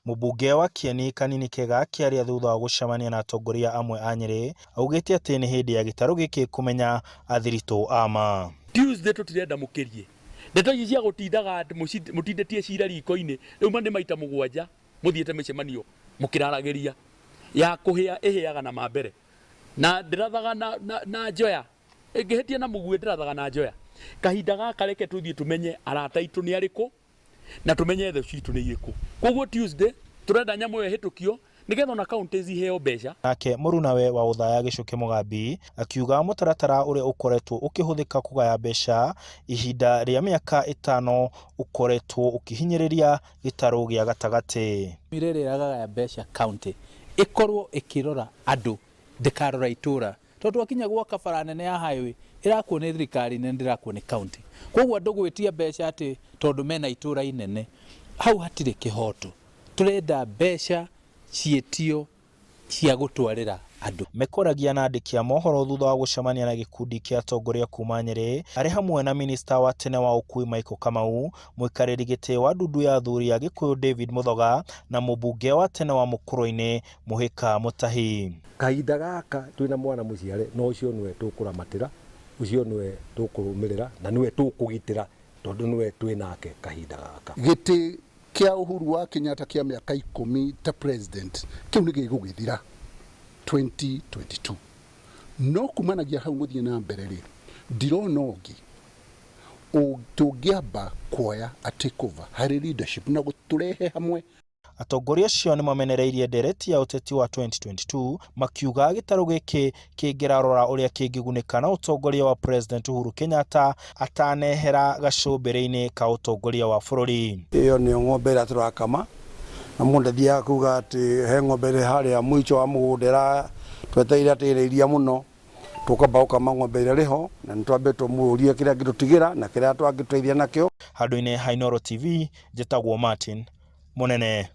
Mũmbunge wa Kieni Kanini Kega akĩaria thutha wa gũcemania na atongoria amwe a Nyeri augĩte atĩ nĩ hĩndĩ ya gĩtarũ gĩkĩ kũmenya athiritũ ama. Tuesday tutirenda mũkĩrie. Ndeto ici cia gũtindaga mũtindetie cira riko-inĩ rĩu nĩ maita mũgwanja mũthiĩte mĩcemanio mũkĩraragĩria ya kũhĩa ĩhĩaga na mambere na ndirathaga na njoya ĩngĩhĩtia na mũguĩ ndirathaga na njoya. Kahinda gaka reke tuthiĩ tumenye arata aitũ nĩ arĩkũ na tumenye thũ citũ nĩ irĩkũ. Koguo Tuesday turenda nyamũ ĩyo ĩhĩtũkio nigetha na counties iheo mbeca. Nake mũrunawe wa Uthaya Gĩcũki Mũgambi akiuga mũtaratara ũrĩa ũkoretwo ũkĩhũthĩka kũgaya mbeca ihinda rĩa mĩaka 5 ũkoretwo ũkĩhinyĩrĩria gĩtarũ gĩa gatagatĩ. Mirĩrĩ iragaya mbeca county ikorwo ikirora andũ ndikarora itũra tondũ akinya gwaka bara nene ya highway irakuo nĩ thirikari nene ndirakuo nĩ county. Koguo andũ gwĩtia mbeca atĩ tondũ mena itũra inene hau hatirĩ kĩhoto. Turenda mbeca ciĩtio cia gũtwarĩra andũ. Mekoragia na andĩki a mohoro thutha wa gũcemania na gĩkundi kĩa atongoria kuma Nyeri arĩ hamwe na minista wa tene wa ũkui Michael Kamau, mũikarĩri gĩtĩ wa ndundu ya athuri ya Gĩkũyũ David Mũthoga na mũmbunge wa tene wa Mũkũrũ-inĩ Mũhĩka Mũtahi. Kahinda gaka twĩna mwana mũciare no ũcio nĩwe tũkũramatĩra, ũcio nĩwe tũkũrũmĩrĩra na nĩwe tũkũgitĩra tondũ nĩwe twĩnake kahinda gaka. Gĩtĩ kia Uhuru wa Kenyatta kia miaka 10 ta president kiu nĩ gĩgũgĩthira 2022 no kumanagia hau gũthiĩ na mbere rĩ ndirona ũngĩ tũngĩamba kuoya a take over harĩ leadership na gũtũrehe hamwe. Atongoria acio nĩ mamenereirie ndereti ya ũteti wa 2022 makiuga gĩtarũ gĩkĩ kĩngĩrarora ũrĩa kĩngĩgunĩka na ũtongoria wa President Uhuru Kenyatta atanehera gacũmbĩrĩ-inĩ ka ũtongoria wa bũrũri. Iyo nĩ ng'ombe ĩrĩa tũrakama na mũndũ thiaga kuga atĩ he ng'ombe ĩrĩ harĩa mũico wa mũgũnda tweteire atĩ iria mũno tukamba gũkama ng'ombe ĩrĩa rĩho na nĩ twambe tũmũrie kĩrĩa angĩtũtigĩra na kĩrĩa twangĩtũteithia nakĩo. Handũ-inĩ ha Inooro TV njĩtagwo Martin Mũnene.